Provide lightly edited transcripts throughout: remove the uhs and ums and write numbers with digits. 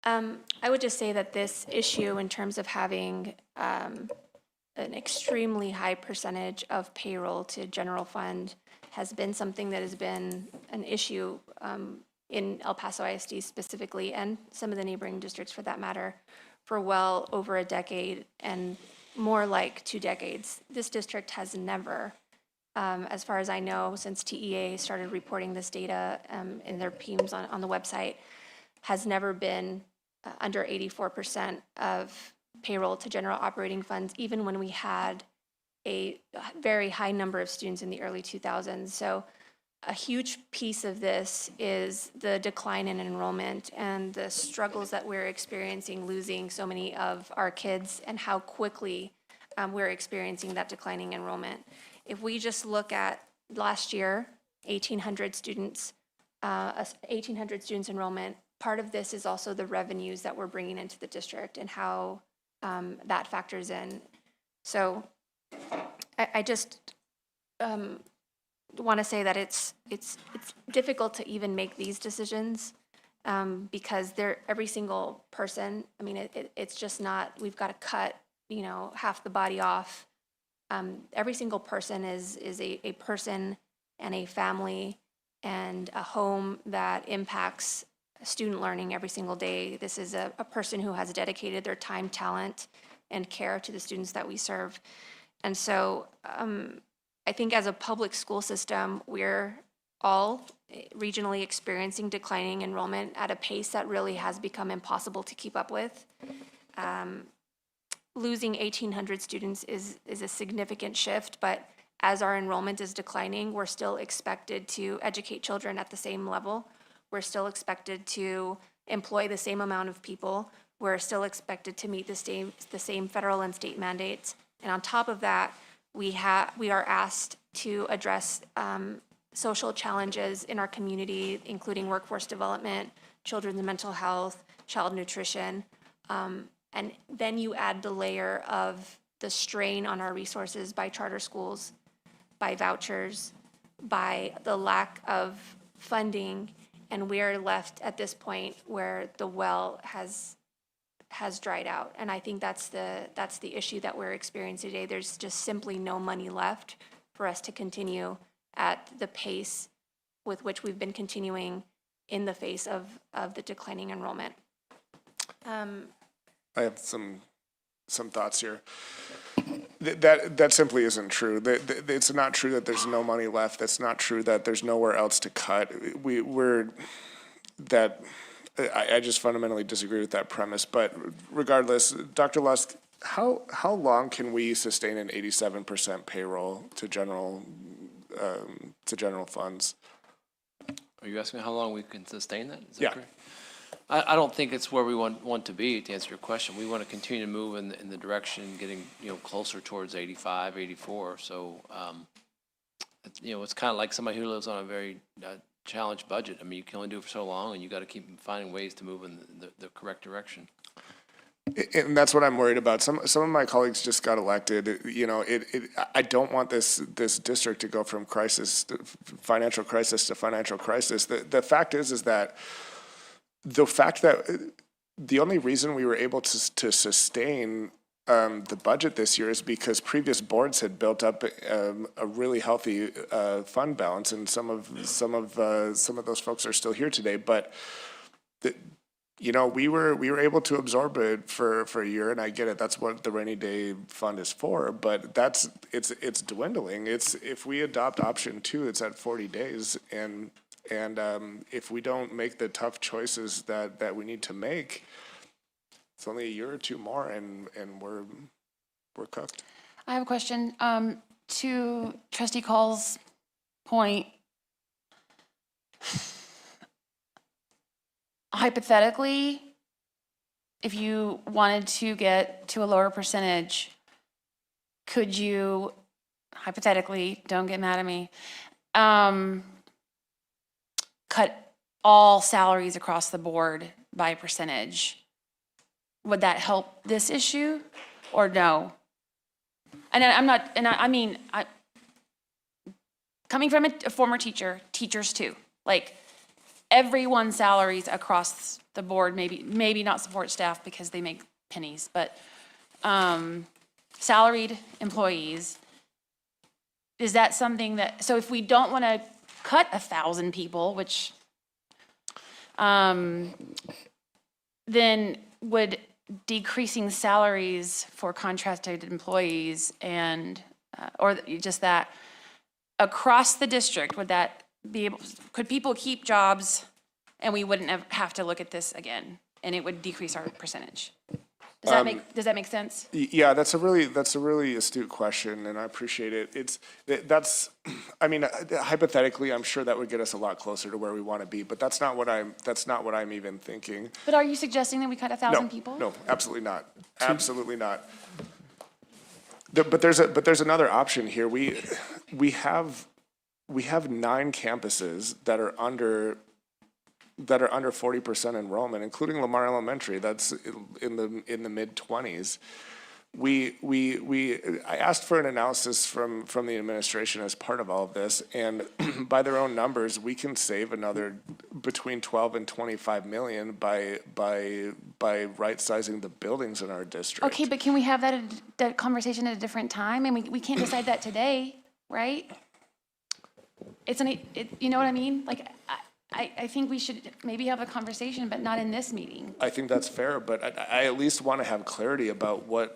I would just say that this issue, in terms of having an extremely high percentage of payroll to general fund, has been something that has been an issue in El Paso ISD specifically, and some of the neighboring districts for that matter, for well over a decade and more like 2 decades. This district has never, as far as I know, since TEA started reporting this data in their PEMS on the website, has never been under 84% of payroll to general operating funds, even when we had a very high number of students in the early 2000s. So a huge piece of this is the decline in enrollment and the struggles that we're experiencing losing so many of our kids, and how quickly we're experiencing that declining enrollment. If we just look at last year, 1,800 students, 1,800 students enrollment, part of this is also the revenues that we're bringing into the district and how that factors in. So I just want to say that it's difficult to even make these decisions because every single person, I mean, it's just not, we've got to cut, half the body off. Every single person is a person and a family and a home that impacts student learning every single day. This is a person who has dedicated their time, talent, and care to the students that we serve. And so I think as a public school system, we're all regionally experiencing declining enrollment at a pace that really has become impossible to keep up with. Losing 1,800 students is a significant shift, but as our enrollment is declining, we're still expected to educate children at the same level. We're still expected to employ the same amount of people. We're still expected to meet the same federal and state mandates. And on top of that, we are asked to address social challenges in our community, including workforce development, children's mental health, child nutrition. And then you add the layer of the strain on our resources by charter schools, by vouchers, by the lack of funding, and we're left at this point where the well has dried out. And I think that's the issue that we're experiencing today. There's just simply no money left for us to continue at the pace with which we've been continuing in the face of the declining enrollment. I have some thoughts here. That simply isn't true. It's not true that there's no money left. That's not true that there's nowhere else to cut. I just fundamentally disagree with that premise. But regardless, Dr. Lusk, how long can we sustain an 87% payroll to general funds? Are you asking how long we can sustain that? Is that Yeah. correct? I don't think it's where we want to be, to answer your question. We want to continue to move in the direction, getting closer towards 85, 84. So, it's kind of like somebody who lives on a very challenged budget. I mean, you can only do it for so long, and you got to keep finding ways to move in the correct direction. And that's what I'm worried about. Some of my colleagues just got elected. I don't want this district to go from financial crisis to financial crisis. The fact is that the only reason we were able to sustain the budget this year is because previous boards had built up a really healthy fund balance, and some of those folks are still here today. But we were able to absorb it for a year, and I get it. That's what the rainy day fund is for. But it's dwindling. If we adopt option 2, it's at 40 days, and if we don't make the tough choices that we need to make, it's only a year or 2 more, and we're cooked. I have a question. To Trustee Call's point, hypothetically, if you wanted to get to a lower percentage, could you, hypothetically, don't get mad at me, cut all salaries across the board by a percentage? Would that help this issue or no? And I'm not, and I mean, coming from a former teacher, teachers too, like everyone's salaries across the board, maybe not support staff because they make pennies, but salaried employees, is that something that, so if we don't want to cut 1,000 people, which, then would decreasing salaries for contracted employees and, or just that, across the district, would that be able, could people keep jobs and we wouldn't have to look at this again? And it would decrease our percentage? Does that make sense? Yeah, that's a really astute question, and I appreciate it. I mean, hypothetically, I'm sure that would get us a lot closer to where we want to be, but that's not what I'm even thinking. But are you suggesting that we cut 1,000 people? No, absolutely not. Absolutely not. But there's another option here. We have 9 campuses that are under 40% enrollment, including Lamar Elementary. That's in the mid-20s. I asked for an analysis from the administration as part of all of this, and by their own numbers, we can save another between 12 and 25 million by right-sizing the buildings in our district. Okay, but can we have that conversation at a different time? And we can't decide that today, right? You know what I mean? Like, I think we should maybe have a conversation, but not in this meeting. I think that's fair, but I at least want to have clarity about what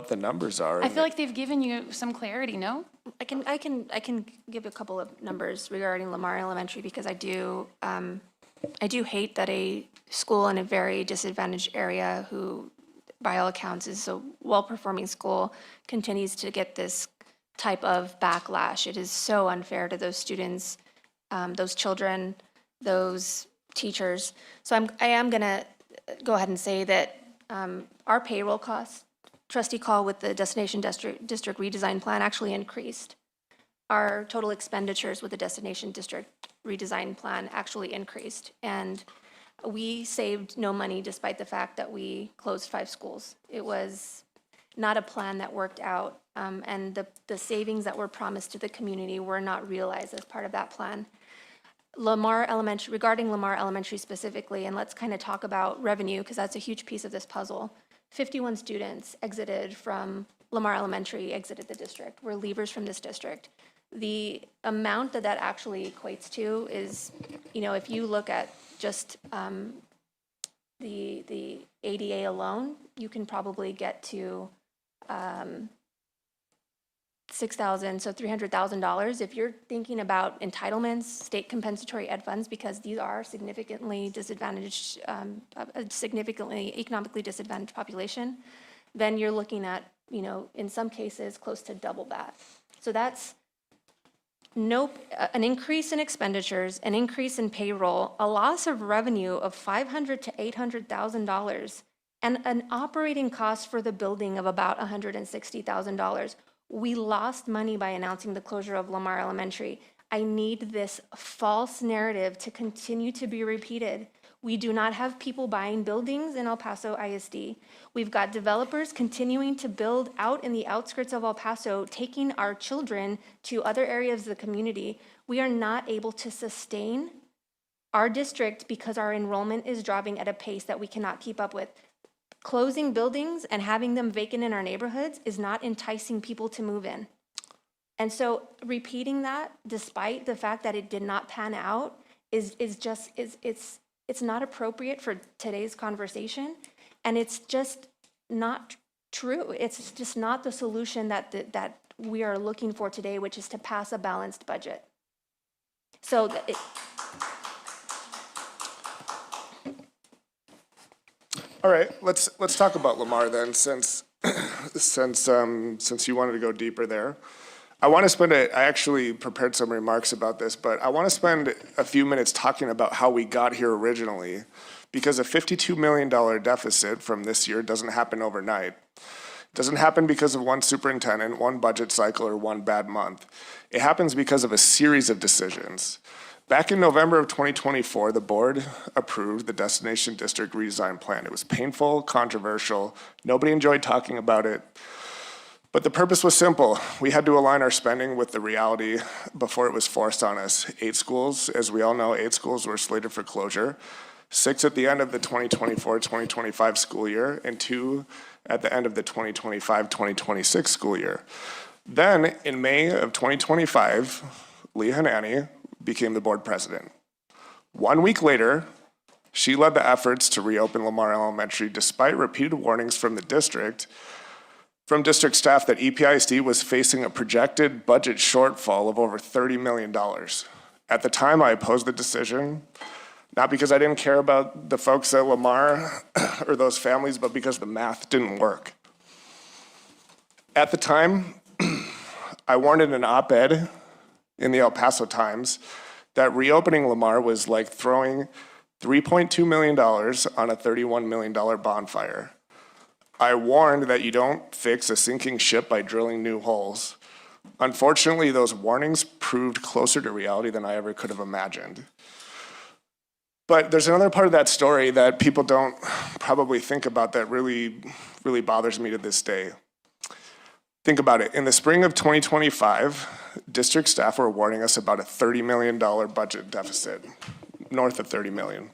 the numbers are. I feel like they've given you some clarity, no? I can give a couple of numbers regarding Lamar Elementary, because I do hate that a school in a very disadvantaged area, who by all accounts is a well-performing school, continues to get this type of backlash. It is so unfair to those students, those children, those teachers. So I am gonna go ahead and say that our payroll costs, trustee call with the destination district redesign plan, actually increased. Our total expenditures with the destination district redesign plan actually increased. And we saved no money despite the fact that we closed 5 schools. It was not a plan that worked out. And the savings that were promised to the community were not realized as part of that plan. Lamar Elementary, regarding Lamar Elementary specifically, and let's kind of talk about revenue, because that's a huge piece of this puzzle. 51 students exited from Lamar Elementary, exited the district, were leavers from this district. The amount that actually equates to is, if you look at just the ADA alone, you can probably get to $6,000, so $300,000. If you're thinking about entitlements, state compensatory ed funds, because these are significantly disadvantaged, a significantly economically disadvantaged population, then you're looking at, in some cases, close to double that. So that's an increase in expenditures, an increase in payroll, a loss of revenue of $500,000 to $800,000, and an operating cost for the building of about $160,000. We lost money by announcing the closure of Lamar Elementary. I need this false narrative to continue to be repeated. We do not have people buying buildings in El Paso ISD. We've got developers continuing to build out in the outskirts of El Paso, taking our children to other areas of the community. We are not able to sustain our district because our enrollment is dropping at a pace that we cannot keep up with. Closing buildings and having them vacant in our neighborhoods is not enticing people to move in. And so repeating that, despite the fact that it did not pan out, is it's not appropriate for today's conversation, and it's just not true. It's just not the solution that we are looking for today, which is to pass a balanced budget. So All right, let's talk about Lamar then, since you wanted to go deeper there. I actually prepared some remarks about this, but I want to spend a few minutes talking about how we got here originally, because a $52 million deficit from this year doesn't happen overnight. It doesn't happen because of one superintendent, one budget cycle, or one bad month. It happens because of a series of decisions. Back in November of 2024, the board approved the Destination District Redesign Plan. It was painful, controversial. Nobody enjoyed talking about it. But the purpose was simple. We had to align our spending with the reality before it was forced on us. 8 schools, as we all know, 8 schools were slated for closure. 6 at the end of the 2024-2025 school year, and 2 at the end of the 2025-2026 school year. Then, in May of 2025, Leah Hanany became the board president. 1 week later, she led the efforts to reopen Lamar Elementary despite repeated warnings from the district, from district staff that EPISD was facing a projected budget shortfall of over $30 million. At the time, I opposed the decision, not because I didn't care about the folks at Lamar or those families, but because the math didn't work. At the time, I warned in an op-ed in the El Paso Times that reopening Lamar was like throwing $3.2 million on a $31 million bonfire. I warned that you don't fix a sinking ship by drilling new holes. Unfortunately, those warnings proved closer to reality than I ever could have imagined. But there's another part of that story that people don't probably think about that really bothers me to this day. Think about it. In the spring of 2025, district staff were warning us about a $30 million budget deficit, north of $30 million.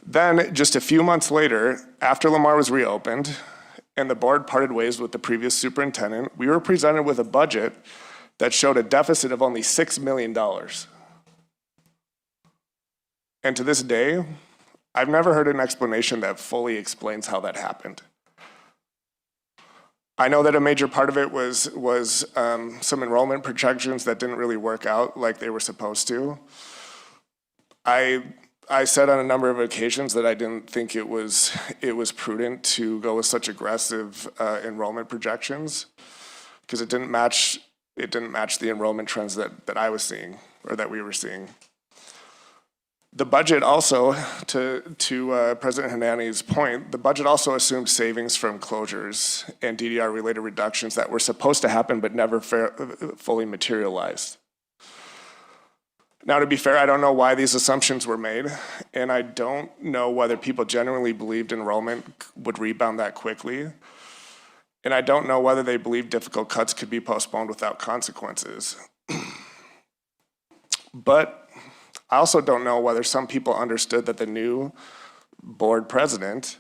Then, just a few months later, after Lamar was reopened and the board parted ways with the previous superintendent, we were presented with a budget that showed a deficit of only $6 million. And to this day, I've never heard an explanation that fully explains how that happened. I know that a major part of it was some enrollment projections that didn't really work out like they were supposed to. I said on a number of occasions that I didn't think it was prudent to go with such aggressive enrollment projections because it didn't match the enrollment trends that I was seeing or that we were seeing. The budget also, to President Hanany's point, the budget also assumed savings from closures and DDR-related reductions that were supposed to happen but never fully materialized. Now, to be fair, I don't know why these assumptions were made, and I don't know whether people genuinely believed enrollment would rebound that quickly, and I don't know whether they believed difficult cuts could be postponed without consequences. But I also don't know whether some people understood that the new board president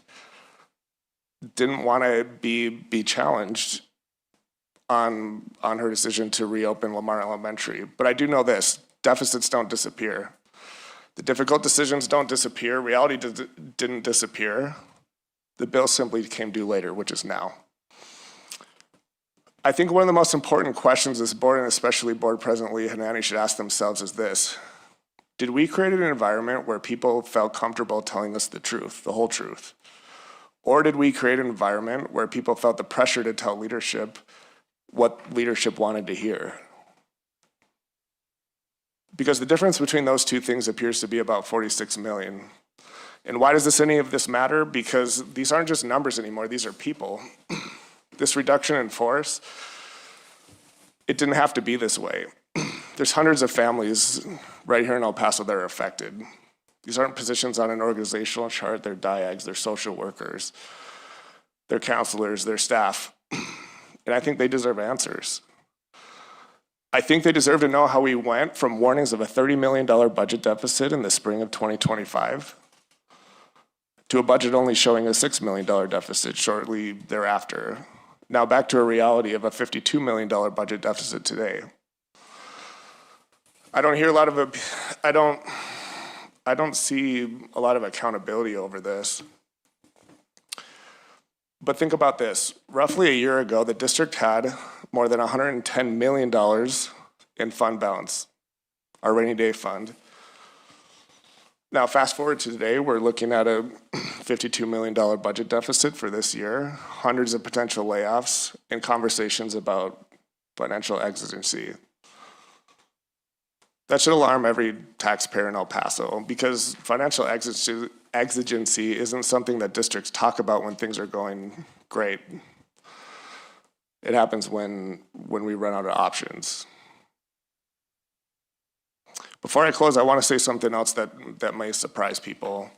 didn't want to be challenged on her decision to reopen Lamar Elementary. But I do know this. Deficits don't disappear. The difficult decisions don't disappear. Reality didn't disappear. The bill simply came due later, which is now. I think one of the most important questions this board, and especially Board President Leah Hanany, should ask themselves is this. Did we create an environment where people felt comfortable telling us the truth, the whole truth? Or did we create an environment where people felt the pressure to tell leadership what leadership wanted to hear? Because the difference between those two things appears to be about 46 million. And why does any of this matter? Because these aren't just numbers anymore, these are people. This reduction in force, it didn't have to be this way. There's hundreds of families right here in El Paso that are affected. These aren't positions on an organizational chart, they're diags, they're social workers, they're counselors, they're staff. And I think they deserve answers. I think they deserve to know how we went from warnings of a $30 million budget deficit in the spring of 2025 to a budget only showing a $6 million deficit shortly thereafter. Now back to a reality of a $52 million budget deficit today. I don't see a lot of accountability over this. But think about this. Roughly a year ago, the district had more than $110 million in fund balance, our rainy day fund. Now, fast forward to today, we're looking at a $52 million budget deficit for this year, hundreds of potential layoffs, and conversations about financial exigency. That should alarm every taxpayer in El Paso because financial exigency isn't something that districts talk about when things are going great. It happens when we run out of options. Before I close, I want to say something else that may surprise people.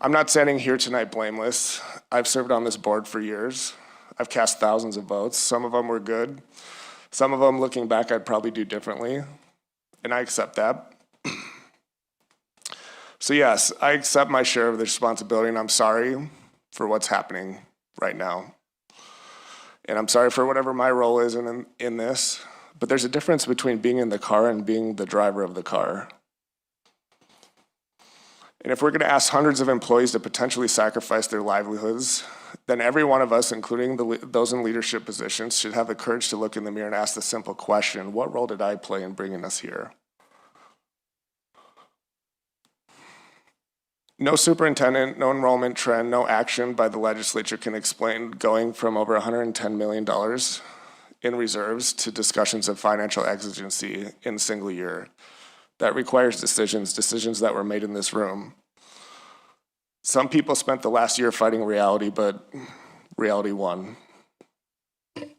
I'm not standing here tonight blameless. I've served on this board for years. I've cast thousands of votes. Some of them were good. Some of them, looking back, I'd probably do differently, and I accept that. So yes, I accept my share of the responsibility, and I'm sorry for what's happening right now. And I'm sorry for whatever my role is in this, but there's a difference between being in the car and being the driver of the car. And if we're gonna ask hundreds of employees to potentially sacrifice their livelihoods, then every one of us, including those in leadership positions, should have the courage to look in the mirror and ask the simple question, what role did I play in bringing us here? No superintendent, no enrollment trend, no action by the legislature can explain going from over $110 million in reserves to discussions of financial exigency in a single year. That requires decisions that were made in this room. Some people spent the last year fighting reality, but reality won.